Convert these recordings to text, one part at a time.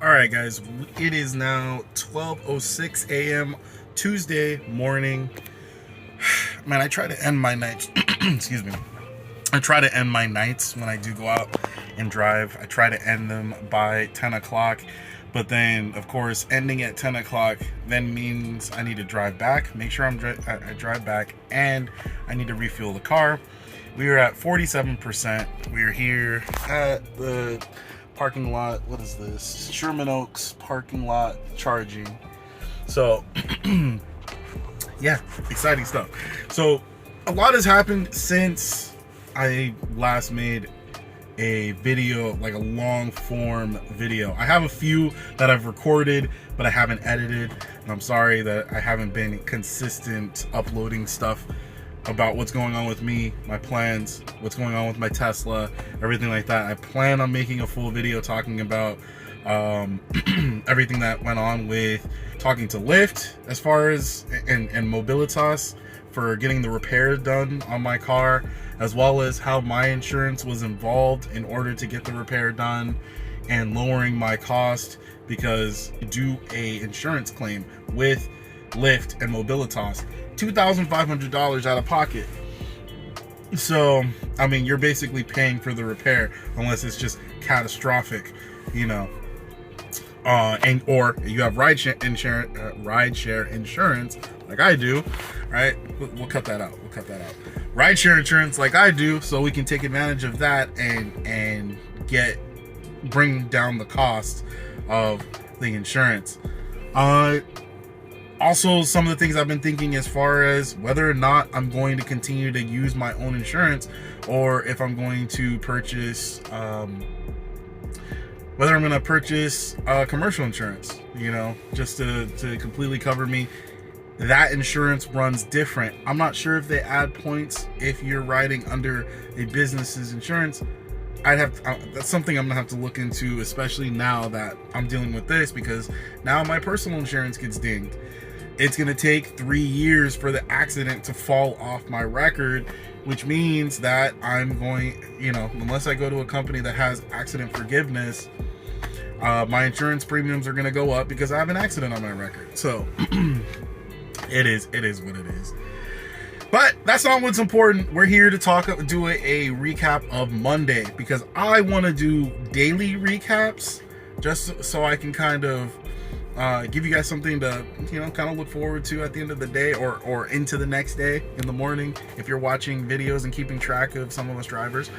All right, guys, it is now 12:06 a.m. Tuesday morning. Man, I try to end my nights. Excuse me. I try to end my nights when I do go out and drive. I try to end them by 10 o'clock. But then, of course, ending at 10 o'clock then means I need to drive back, make sure I drive back, and I need to refuel the car. We are at 47%. We are here at the parking lot. What is this? Sherman Oaks parking lot charging. So, yeah, exciting stuff. So, a lot has happened since I last made a video, like a long form video. I have a few that I've recorded, but I haven't edited. And I'm sorry that I haven't been consistent uploading stuff about what's going on with me, my plans, what's going on with my Tesla, everything like that. I plan on making a full video talking about everything that went on with talking to Lyft as far as and Mobilitas for getting the repair done on my car, as well as how my insurance was involved in order to get the repair done and lowering my cost, because do a insurance claim with Lyft and Mobilitas, $2,500 out of pocket. So, I mean, you're basically paying for the repair unless it's just catastrophic, you know. And or you have rideshare insurance like I do, right? We'll cut that out. We'll cut that out. Rideshare insurance like I do, so we can take advantage of that and bring down the cost of the insurance. Also, some of the things I've been thinking as far as whether or not I'm going to continue to use my own insurance, or if I'm going to purchase commercial insurance, you know, just to completely cover me. That insurance runs different. I'm not sure if they add points if you're riding under a business's insurance. That's something I'm gonna have to look into, especially now that I'm dealing with this, because now my personal insurance gets dinged. It's gonna take 3 years for the accident to fall off my record, which means that I'm going, you know, unless I go to a company that has accident forgiveness, my insurance premiums are gonna go up because I have an accident on my record. So it is what it is. But that's not what's important. We're here to do a recap of Monday, because I want to do daily recaps just so I can kind of give you guys something to, you know, kind of look forward to at the end of the day, or into the next day in the morning if you're watching videos and keeping track of some of us drivers.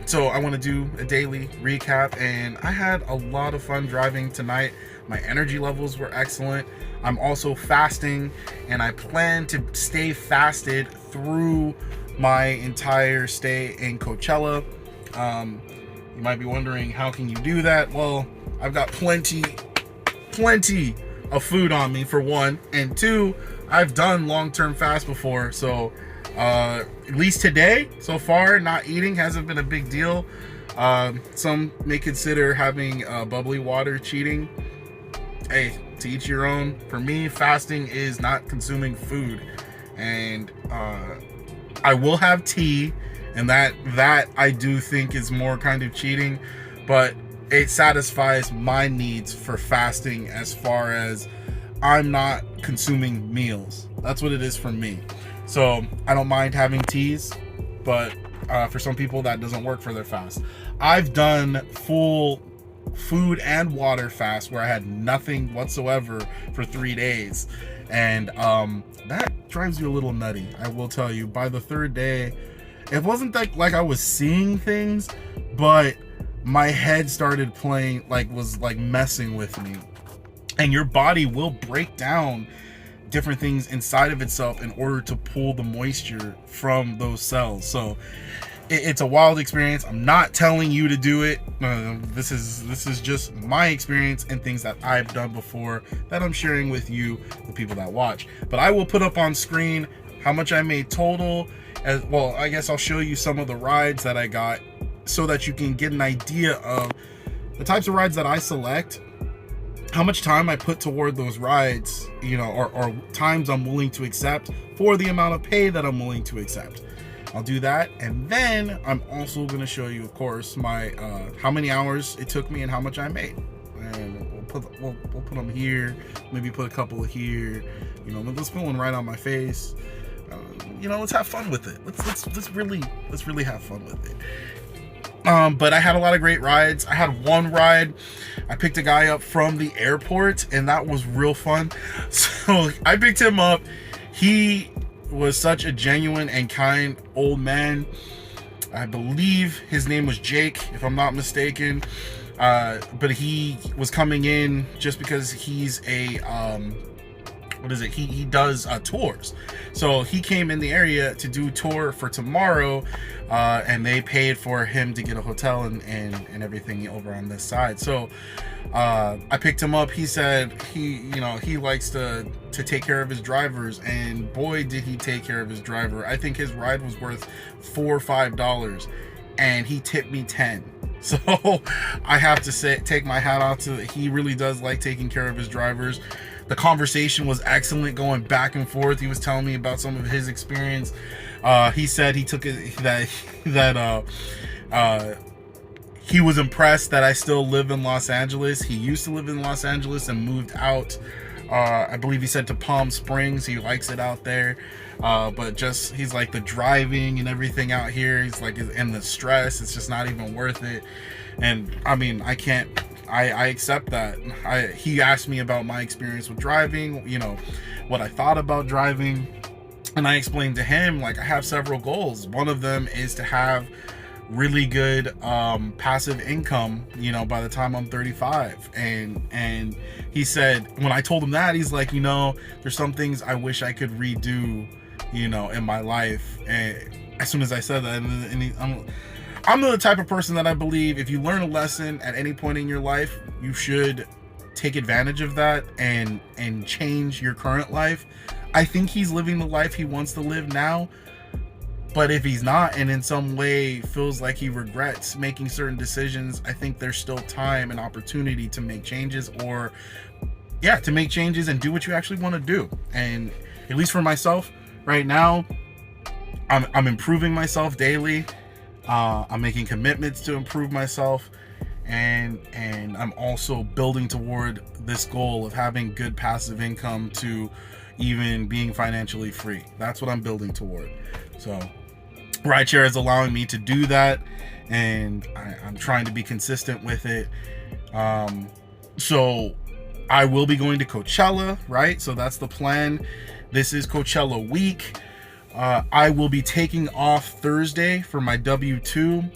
So I want to do a daily recap, and I had a lot of fun driving tonight. My energy levels were excellent. I'm also fasting, and I plan to stay fasted through my entire stay in Coachella. You might be wondering, how can you do that? Well, I've got plenty of food on me, for one, and two, I've done long-term fast before, so at least today, so far, not eating hasn't been a big deal. Some may consider having bubbly water cheating. Hey, to each your own. For me, fasting is not consuming food, and I will have tea, and that I do think is more kind of cheating, but it satisfies my needs for fasting as far as I'm not consuming meals. That's what it is for me. So I don't mind having teas, but for some people that doesn't work for their fast. I've done full food and water fast where I had nothing whatsoever for 3 days, and that drives you a little nutty, I will tell you. By the third day, it wasn't like I was seeing things, but my head started playing, was messing with me. And your body will break down different things inside of itself in order to pull the moisture from those cells. So it's a wild experience. I'm not telling you to do it. This is just my experience and things that I've done before that I'm sharing with you, the people that watch. But I will put up on screen how much I made total. As well, I guess I'll show you some of the rides that I got so that you can get an idea of the types of rides that I select, how much time I put toward those rides, you know, or times I'm willing to accept for the amount of pay that I'm willing to accept. I'll do that, and then I'm also going to show you, of course, my how many hours it took me and how much I made. And we'll put them here, maybe put a couple here. You know, let's put one right on my face. You know, let's have fun with it. Let's really have fun with it. But I had a lot of great rides. I had one ride. I picked a guy up from the airport, and that was real fun. So I picked him up. He was such a genuine and kind old man. I believe his name was Jake, if I'm not mistaken. But he was coming in just because he's a what is it? He does tours. So he came in the area to do tour for tomorrow, and they paid for him to get a hotel and everything over on this side. So I picked him up. He said he likes to take care of his drivers, and boy did he take care of his driver. I think his ride was worth $4 or $5, and he tipped me 10. So I have to say, take my hat off to, he really does like taking care of his drivers. The conversation was excellent, going back and forth. He was telling me about some of his experience. He said he took it that he was impressed that I still live in Los Angeles. He used to live in Los Angeles and moved out. I believe he said to Palm Springs. He likes it out there. But just, he's like, the driving and everything out here, he's like, and the stress, it's just not even worth it. And I mean, I accept that. He asked me about my experience with driving, you know, what I thought about driving. And I explained to him, like, I have several goals. One of them is to have really good passive income, you know, by the time I'm 35. And he said, when I told him that, he's like, you know, there's some things I wish I could redo, you know, in my life. And as soon as I said that, I'm the type of person that I believe if you learn a lesson at any point in your life, you should take advantage of that and change your current life. I think he's living the life he wants to live now. But if he's not, and in some way feels like he regrets making certain decisions, I think there's still time and opportunity to make changes, or to make changes and do what you actually want to do. And at least for myself right now, I'm improving myself daily. I'm making commitments to improve myself, and I'm also building toward this goal of having good passive income to even being financially free. That's what I'm building toward. So Rideshare is allowing me to do that, and I'm trying to be consistent with it. So I will be going to Coachella, right? So that's the plan. This is Coachella week. I will be taking off Thursday for my W-2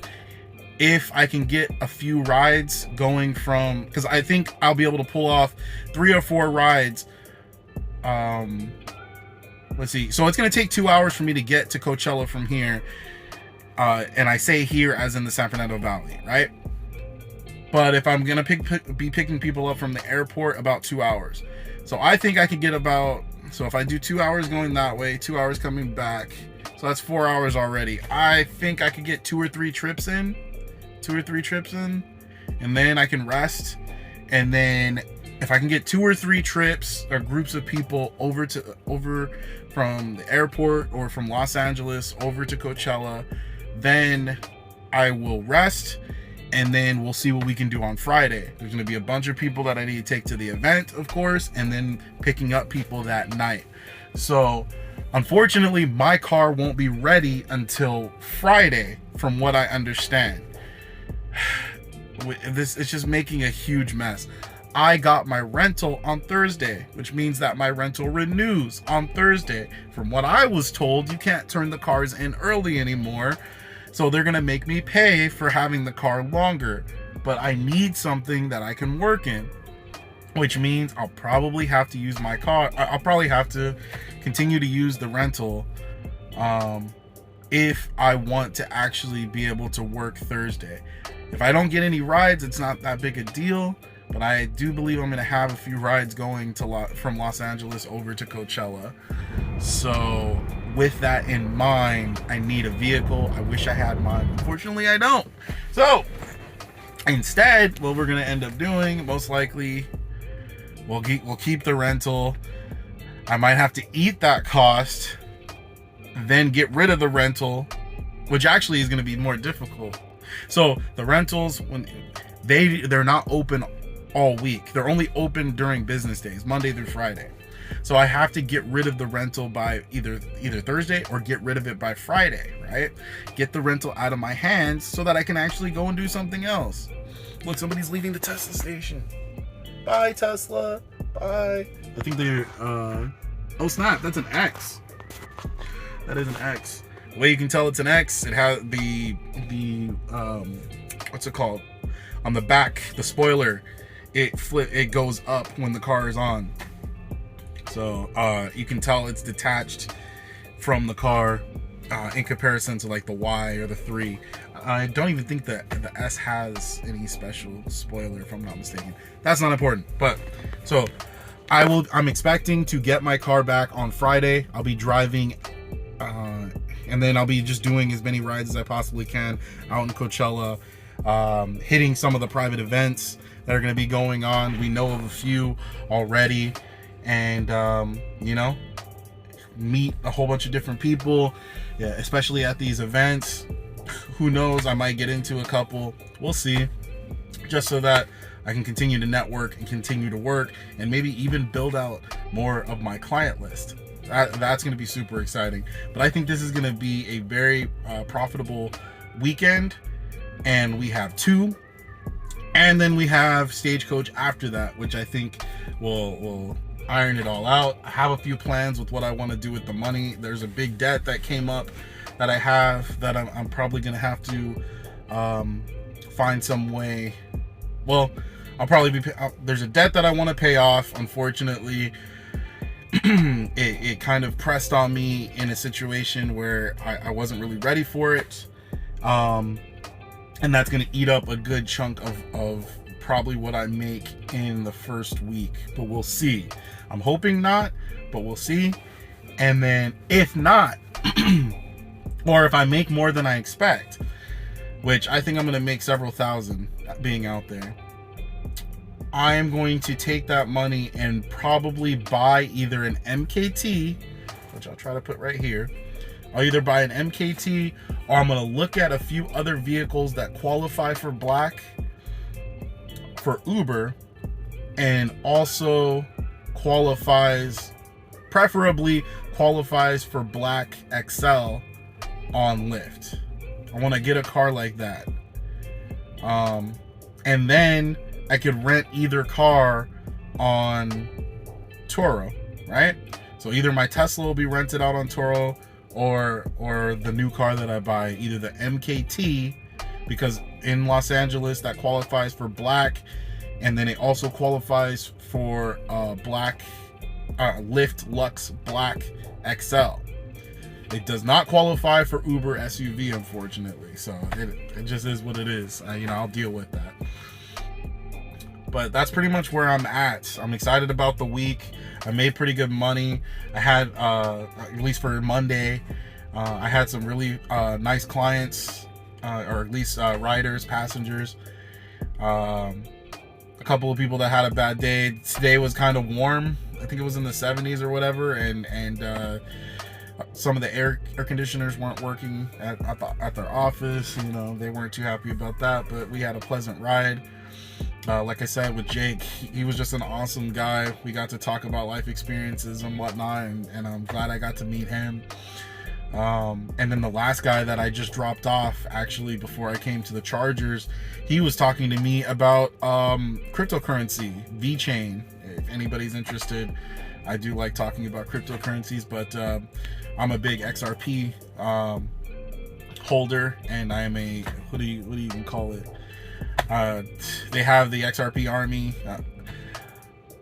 if I can get a few rides going from, because I think I'll be able to pull off 3 or 4 rides. Let's see. So it's going to take 2 hours for me to get to Coachella from here. And I say here as in the San Fernando Valley, right? But if I'm going to be picking people up from the airport, about 2 hours. So I think I could get about, so if I do 2 hours going that way, 2 hours coming back, so that's 4 hours already. I think I could get 2 or 3 trips in, and then I can rest. And then if I can get 2 or 3 trips or groups of people over from the airport or from Los Angeles over to Coachella, then I will rest, and then we'll see what we can do on Friday. There's going to be a bunch of people that I need to take to the event, of course, and then picking up people that night. So unfortunately, my car won't be ready until Friday, from what I understand. It's just making a huge mess. I got my rental on Thursday, which means that my rental renews on Thursday. From what I was told, you can't turn the cars in early anymore. So they're going to make me pay for having the car longer. But I need something that I can work in, which means I'll probably have to use my car. I'll probably have to continue to use the rental if I want to actually be able to work Thursday. If I don't get any rides, it's not that big a deal. But I do believe I'm going to have a few rides going from Los Angeles over to Coachella. So with that in mind, I need a vehicle. I wish I had mine. Unfortunately, I don't. So instead, what we're going to end up doing, most likely, we'll keep the rental. I might have to eat that cost, then get rid of the rental, which actually is going to be more difficult. So the rentals, when they're not open all week, they're only open during business days, Monday through Friday. So I have to get rid of the rental by either Thursday or get rid of it by Friday, right? Get the rental out of my hands so that I can actually go and do something else. Look, somebody's leaving the Tesla station. Bye, Tesla. Bye. I think they're, oh snap, that's an X. That is an X. The way you can tell it's an X, it has the what's it called? On the back, the spoiler, it goes up when the car is on. So you can tell it's detached from the car in comparison to like the Y or the 3. I don't even think that the S has any special spoiler, if I'm not mistaken. That's not important. But so I'm expecting to get my car back on Friday. I'll be driving and then I'll be just doing as many rides as I possibly can out in Coachella, hitting some of the private events that are going to be going on. We know of a few already, and you know, meet a whole bunch of different people, yeah, especially at these events. Who knows, I might get into a couple, we'll see, just so that I can continue to network and continue to work and maybe even build out more of my client list. That's going to be super exciting. But I think this is going to be a very profitable weekend, and we have 2, and then we have Stagecoach after that, which I think will iron it all out. I have a few plans with what I want to do with the money. There's a big debt that came up that I have that I'm probably going to have to find some way. Well, I'll probably be, there's a debt that I want to pay off. Unfortunately, it kind of pressed on me in a situation where I wasn't really ready for it. And that's going to eat up a good chunk of probably what I make in the first week, but we'll see. I'm hoping not, but we'll see. And then if not, or if I make more than I expect, which I think I'm going to make several thousand being out there, I am going to take that money and probably buy either an MKT, which I'll try to put right here. I'll either buy an MKT, or I'm going to look at a few other vehicles that qualify for black for Uber, and also preferably qualifies for black XL on Lyft. I want to get a car like that. And then I could rent either car on Turo, right? So either my Tesla will be rented out on Turo, or the new car that I buy, either the MKT, because in Los Angeles that qualifies for black, and then it also qualifies for black Lyft Lux Black XL. It does not qualify for Uber SUV, unfortunately. So it just is what it is. I'll deal with that. But that's pretty much where I'm at. I'm excited about the week. I made pretty good money. I had, at least for Monday, I had some really nice clients, or at least riders, passengers. A couple of people that had a bad day. Today was kind of warm. I think it was in the 70s or whatever, and some of the air conditioners weren't working at their office. They weren't too happy about that, but we had a pleasant ride. Like I said, with Jake, he was just an awesome guy. We got to talk about life experiences and whatnot, and I'm glad I got to meet him. And then the last guy that I just dropped off, actually, before I came to the Chargers, he was talking to me about cryptocurrency, VeChain. If anybody's interested, I do like talking about cryptocurrencies, but I'm a big XRP holder, and I am a, what do you even call it? They have the XRP army.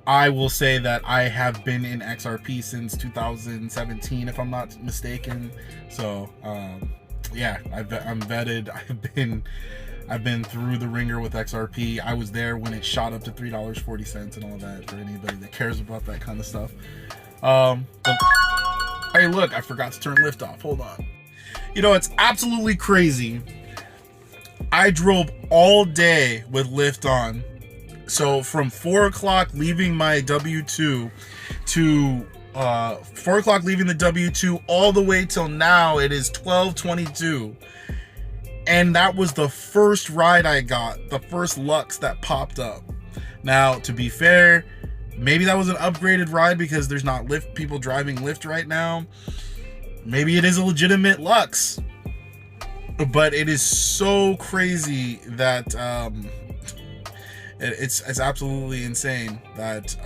I will say that I have been in XRP since 2017, if I'm not mistaken. So yeah, I'm vetted. I've been through the ringer with XRP. I was there when it shot up to $3.40 and all that, for anybody that cares about that kind of stuff. Hey, look, I forgot to turn Lyft off. Hold on. It's absolutely crazy. I drove all day with Lyft on. So from 4 o'clock leaving my W-2 to 4 o'clock leaving the W2 all the way till now. It is 12:22. And that was the first ride I got, the first Lux that popped up. Now, to be fair, maybe that was an upgraded ride because there's not people driving Lyft right now. Maybe it is a legitimate Lux. But it is so crazy that it's absolutely insane that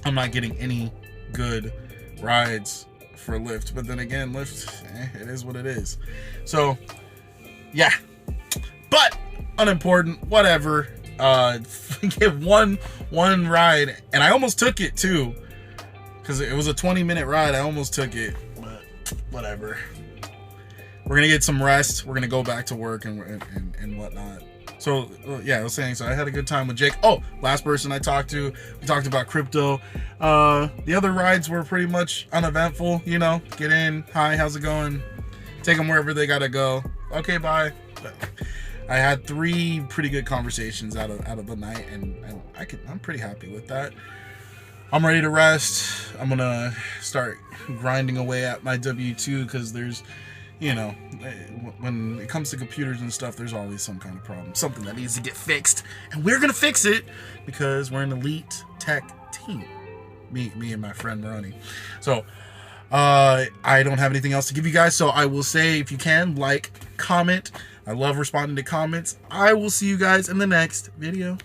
I'm not getting any good rides for Lyft. But then again, Lyft, it is what it is. So yeah, but unimportant, whatever. Give one ride, and I almost took it too, because it was a 20-minute ride. I almost took it, but whatever. We're gonna get some rest. We're gonna go back to work and whatnot. So yeah, I was saying, so I had a good time with Jake. Oh, last person I talked to, we talked about crypto. The other rides were pretty much uneventful. You know, get in, hi, how's it going? Take them wherever they gotta go. Okay, bye. But I had 3 pretty good conversations out of the night, and I'm pretty happy with that. I'm ready to rest. I'm gonna start grinding away at my W2 because there's, you know, when it comes to computers and stuff, there's always some kind of problem, something that needs to get fixed, and we're gonna fix it because we're an elite tech team. Me and my friend Maroni. So I don't have anything else to give you guys, so I will say, if you can, like, comment. I love responding to comments. I will see you guys in the next video.